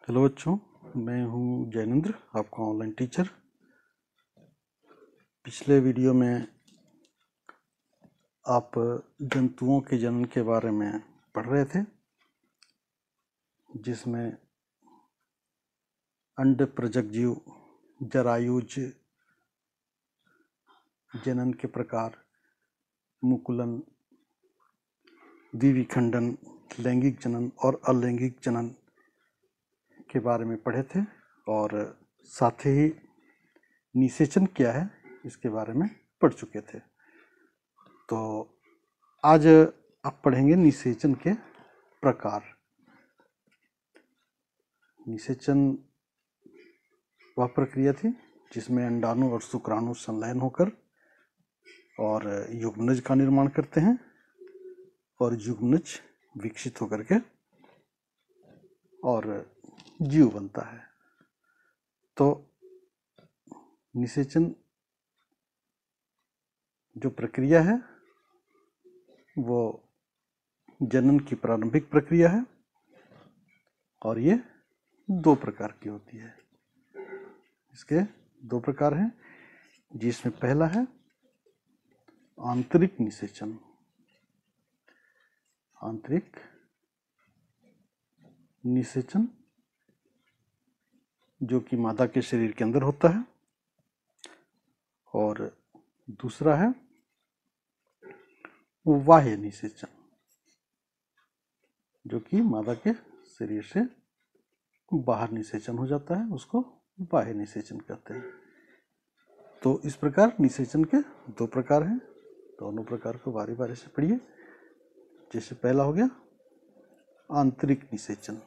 Hello बच्चों, मैं हूं जैनेंद्र, आपका ऑनलाइन टीचर। पिछले वीडियो में आप जंतुओं के जनन के बारे में पढ़ रहे थे, जिसमें अंड प्रजक जीव, जरायुज, जनन के प्रकार, मुकुलन, द्विविखंडन, लैंगिक जनन और अलैंगिक जनन के बारे में पढ़े थे और साथ ही निषेचन क्या है इसके बारे में पढ़ चुके थे। तो आज आप पढ़ेंगे निषेचन के प्रकार। निषेचन वह प्रक्रिया थी जिसमें अंडाणु और शुक्राणु संलयन होकर और युग्मनज का निर्माण करते हैं और युग्मनज विकसित होकर के और जीव बनता है। तो निषेचन जो प्रक्रिया है वो जनन की प्रारंभिक प्रक्रिया है और ये दो प्रकार की होती है। इसके दो प्रकार हैं, जिसमें पहला है आंतरिक निषेचन। आंतरिक निषेचन जो कि मादा के शरीर के अंदर होता है, और दूसरा है बाह्य निषेचन जो कि मादा के शरीर से बाहर निषेचन हो जाता है, उसको बाह्य निषेचन कहते हैं। तो इस प्रकार निषेचन के दो प्रकार हैं, दोनों प्रकार को बारी बारी से पढ़िए। जैसे पहला हो गया आंतरिक निषेचन,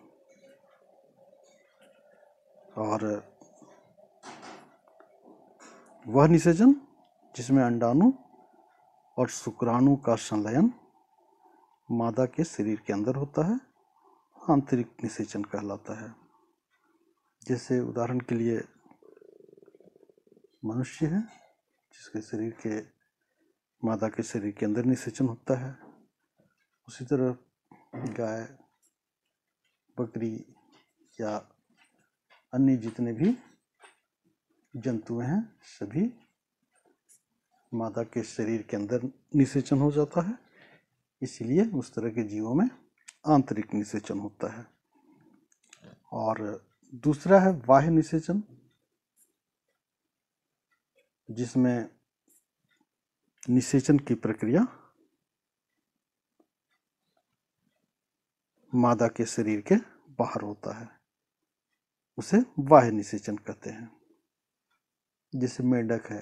और वह निषेचन जिसमें अंडाणु और शुक्राणु का संलयन मादा के शरीर के अंदर होता है, आंतरिक निषेचन कहलाता है। जैसे उदाहरण के लिए मनुष्य है, जिसके शरीर के मादा के शरीर के अंदर निषेचन होता है। उसी तरह गाय, बकरी या अन्य जितने भी जंतु हैं, सभी मादा के शरीर के अंदर निषेचन हो जाता है। इसीलिए उस तरह के जीवों में आंतरिक निषेचन होता है। और दूसरा है बाह्य निषेचन, जिसमें निषेचन की प्रक्रिया मादा के शरीर के बाहर होता है, उसे बाह्य निषेचन कहते हैं। जैसे मेंढक है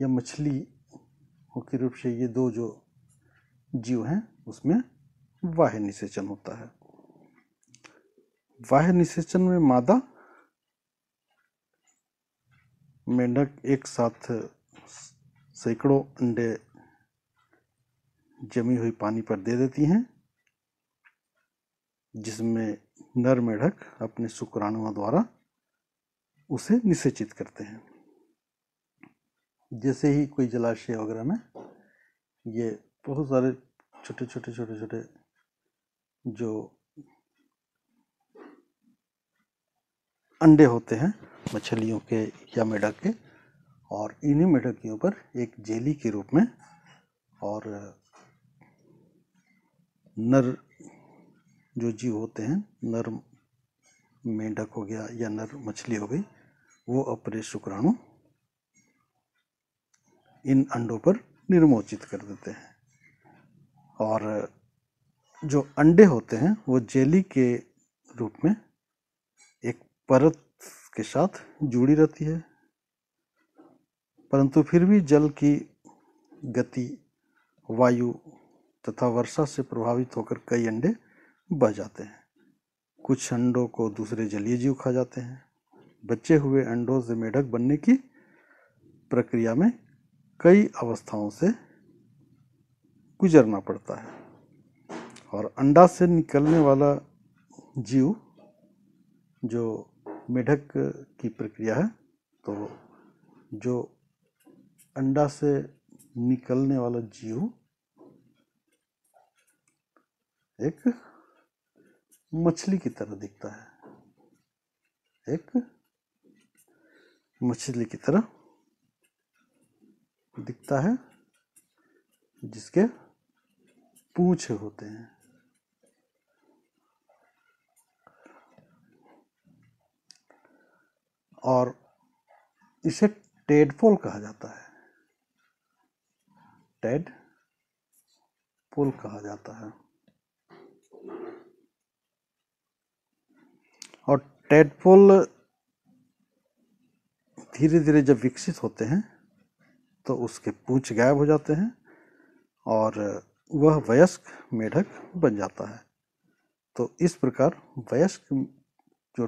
या मछली मुख्य रूप से, ये दो जो जीव हैं उसमें बाह्य निषेचन होता है। बाह्य निषेचन में मादा मेंढक एक साथ सैकड़ों अंडे जमी हुई पानी पर दे देती हैं, जिसमें नर मेंढक अपने शुक्राणुओं द्वारा उसे निषेचित करते हैं। जैसे ही कोई जलाशय वगैरह में ये बहुत सारे छोटे छोटे जो अंडे होते हैं मछलियों के या मेंढक के, और इन्हीं मेंढक के ऊपर एक जेली के रूप में और नर जो जीव होते हैं, नर मेंढक हो गया या नर मछली हो गई, वो अपने शुक्राणु इन अंडों पर निर्मोचित कर देते हैं। और जो अंडे होते हैं वो जेली के रूप में एक परत के साथ जुड़ी रहती है, परंतु फिर भी जल की गति, वायु तथा वर्षा से प्रभावित होकर कई अंडे बह जाते हैं। कुछ अंडों को दूसरे जलीय जीव खा जाते हैं। बचे हुए अंडों से मेंढक बनने की प्रक्रिया में कई अवस्थाओं से गुजरना पड़ता है, और अंडा से निकलने वाला जीव जो मेंढक की प्रक्रिया है, तो जो अंडा से निकलने वाला जीव एक मछली की तरह दिखता है, एक मछली की तरह दिखता है जिसके पूंछ होते हैं। और इसे टेडपोल कहा जाता है, टेडपोल कहा जाता है। और टेडपोल धीरे धीरे जब विकसित होते हैं तो उसके पूंछ गायब हो जाते हैं और वह वयस्क मेढक बन जाता है। तो इस प्रकार वयस्क जो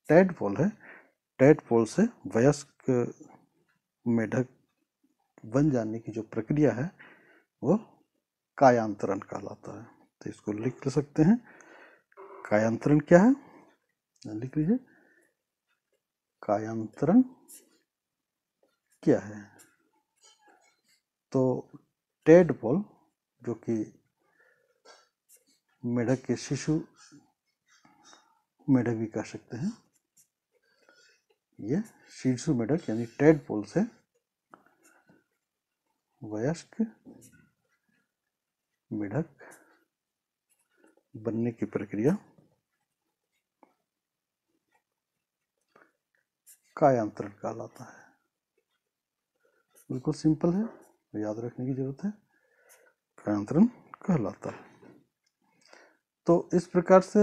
टेडपोल है, टेडपोल से वयस्क मेढक बन जाने की जो प्रक्रिया है वो कायांतरण कहलाता है। तो इसको लिख सकते हैं, कायांतरण क्या है, लिख लीजिए, कायांतरण क्या है। तो टेडपोल जो कि मेढक के शिशु मेढक भी कह सकते हैं, ये शिशु मेढक यानी टेडपोल से वयस्क मेढक बनने की प्रक्रिया कायांतरण कहलाता है। बिल्कुल सिंपल है, याद रखने की जरूरत है, कायांतरण कहलाता है। तो इस प्रकार से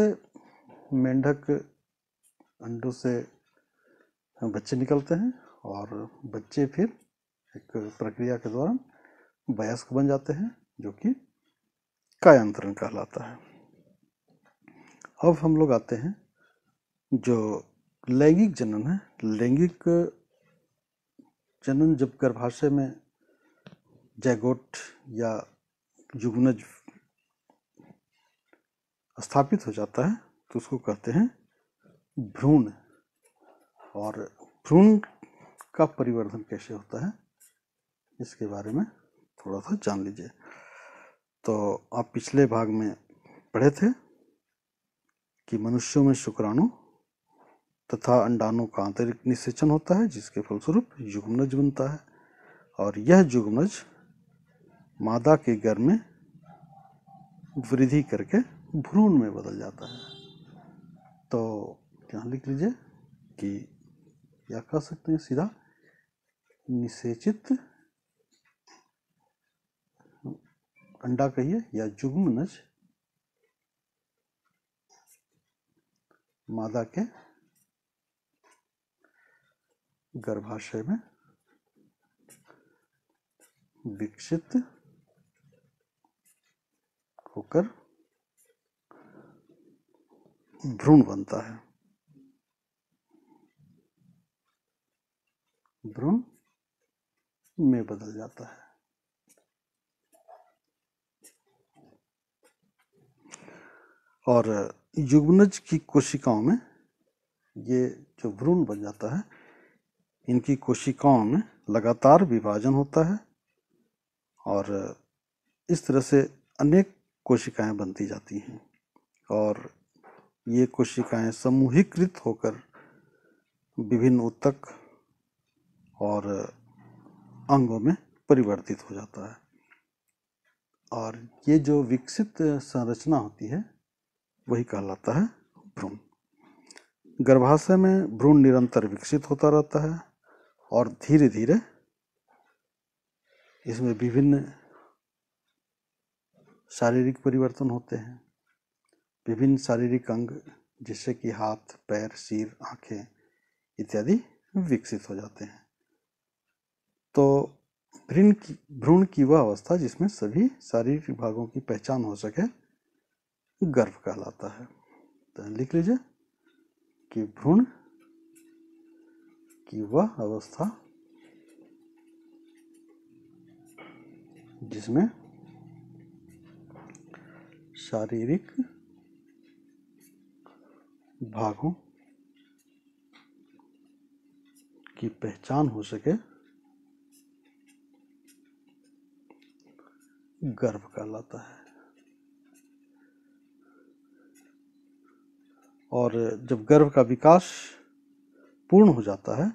मेंढक अंडों से बच्चे निकलते हैं और बच्चे फिर एक प्रक्रिया के दौरान वयस्क बन जाते हैं जो कि कायांतरण कहलाता है। अब हम लोग आते हैं जो लैंगिक जनन है। लैंगिक जनन जब गर्भाशय में जैगोट या युग्मनज स्थापित हो जाता है तो उसको कहते हैं भ्रूण। और भ्रूण का परिवर्धन कैसे होता है इसके बारे में थोड़ा सा जान लीजिए। तो आप पिछले भाग में पढ़े थे कि मनुष्यों में शुक्राणु तथा अंडाणु का आंतरिक निषेचन होता है जिसके फलस्वरूप युग्मनज बनता है और यह युग्मनज मादा के गर्भ में वृद्धि करके भ्रूण में बदल जाता है। तो यहाँ लिख लीजिए कि क्या कह सकते हैं, सीधा निषेचित अंडा कहिए या युग्मनज मादा के गर्भाशय में विकसित होकर भ्रूण बनता है, भ्रूण में बदल जाता है। और युग्मनज की कोशिकाओं में ये जो भ्रूण बन जाता है, इनकी कोशिकाओं में लगातार विभाजन होता है और इस तरह से अनेक कोशिकाएं बनती जाती हैं और ये कोशिकाएं समूहीकृत होकर विभिन्न ऊतक और अंगों में परिवर्तित हो जाता है। और ये जो विकसित संरचना होती है वही कहलाता है भ्रूण। गर्भाशय में भ्रूण निरंतर विकसित होता रहता है और धीरे धीरे इसमें विभिन्न शारीरिक परिवर्तन होते हैं। विभिन्न शारीरिक अंग जैसे कि हाथ, पैर, सिर, आंखें इत्यादि विकसित हो जाते हैं। तो भ्रूण की वह अवस्था जिसमें सभी शारीरिक भागों की पहचान हो सके गर्भ कहलाता है। तो लिख लीजिए कि भ्रूण की वह अवस्था जिसमें शारीरिक भागों की पहचान हो सके गर्भ कहलाता है। और जब गर्भ का विकास पूर्ण हो जाता है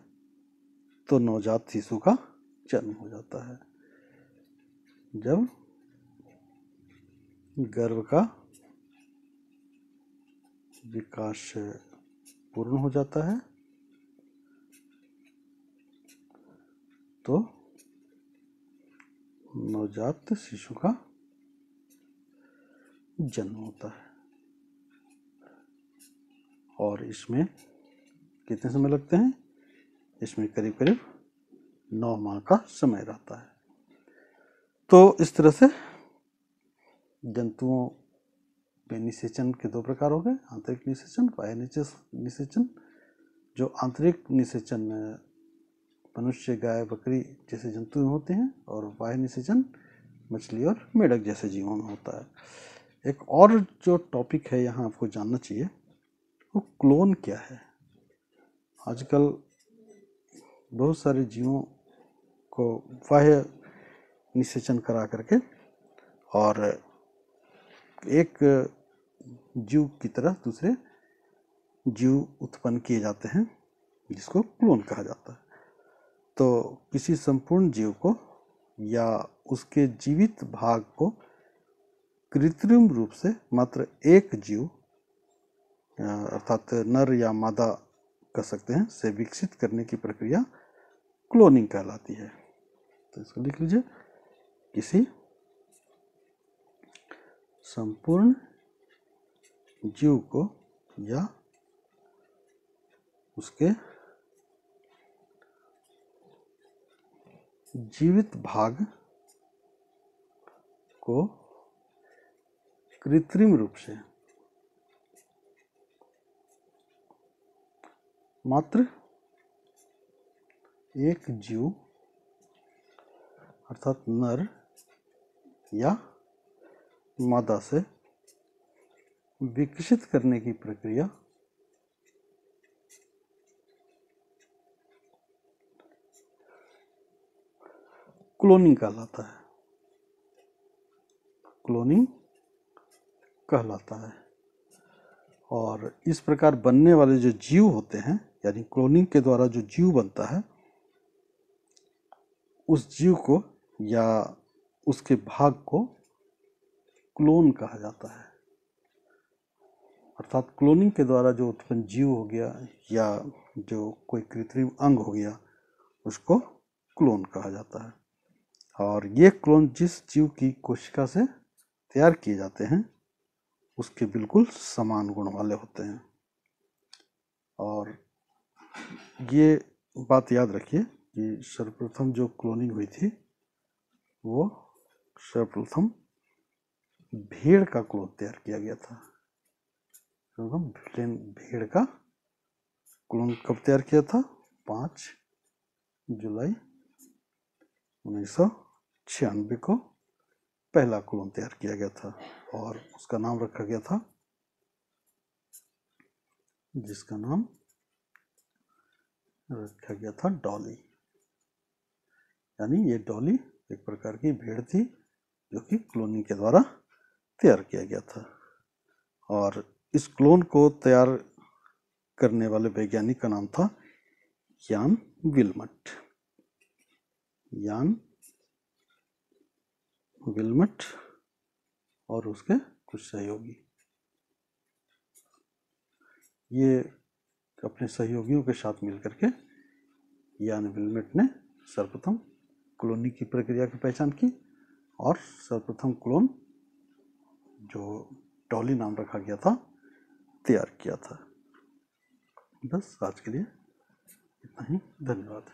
तो नवजात शिशु का जन्म हो जाता है। जब गर्भ का विकास पूर्ण हो जाता है तो नवजात शिशु का जन्म होता है। और इसमें कितने समय लगते हैं? इसमें करीब करीब 9 माह का समय रहता है। तो इस तरह से जंतुओं में निषेचन के 2 प्रकार हो गए, आंतरिक निषेचन, बाह्य निषेचन। जो आंतरिक निषेचन मनुष्य, गाय, बकरी जैसे जंतु में होते हैं और बाह्य निषेचन मछली और मेढक जैसे जीवों में होता है। एक और जो टॉपिक है यहाँ आपको जानना चाहिए वो क्लोन क्या है। आजकल बहुत सारे जीवों को बाह्य निषेचन करा करके और एक जीव की तरह दूसरे जीव उत्पन्न किए जाते हैं जिसको क्लोन कहा जाता है। तो किसी संपूर्ण जीव को या उसके जीवित भाग को कृत्रिम रूप से मात्र एक जीव अर्थात नर या मादा कह सकते हैं से विकसित करने की प्रक्रिया क्लोनिंग कहलाती है। तो इसको लिख लीजिए, किसी संपूर्ण जीव को या उसके जीवित भाग को कृत्रिम रूप से मात्र एक जीव अर्थात नर या मादा से विकसित करने की प्रक्रिया क्लोनिंग कहलाता है। क्लोनिंग कहलाता है। और इस प्रकार बनने वाले जो जीव होते हैं, यानी क्लोनिंग के द्वारा जो जीव बनता है, उस जीव को या उसके भाग को क्लोन कहा जाता है। अर्थात क्लोनिंग के द्वारा जो उत्पन्न जीव हो गया या जो कोई कृत्रिम अंग हो गया उसको क्लोन कहा जाता है। और ये क्लोन जिस जीव की कोशिका से तैयार किए जाते हैं उसके बिल्कुल समान गुण वाले होते हैं। और ये बात याद रखिए कि सर्वप्रथम जो क्लोनिंग हुई थी वो सर्वप्रथम भेड़ का क्लोन तैयार किया गया था। भेड़ का क्लोन कब तैयार किया था? 5 जुलाई 1996 को पहला क्लोन तैयार किया गया था और उसका नाम रखा गया था, जिसका नाम रखा गया था डॉली। यानी ये डॉली एक प्रकार की भेड़ थी जो कि क्लोनिंग के द्वारा तैयार किया गया था। और इस क्लोन को तैयार करने वाले वैज्ञानिक का नाम था यान विल्मट। यान विल्मट और उसके कुछ सहयोगी, ये अपने सहयोगियों के साथ मिलकर के यान विल्मट ने सर्वप्रथम क्लोनिंग की प्रक्रिया की पहचान की और सर्वप्रथम क्लोन जो डॉली नाम रखा गया था तैयार किया था। बस आज के लिए इतना ही। धन्यवाद।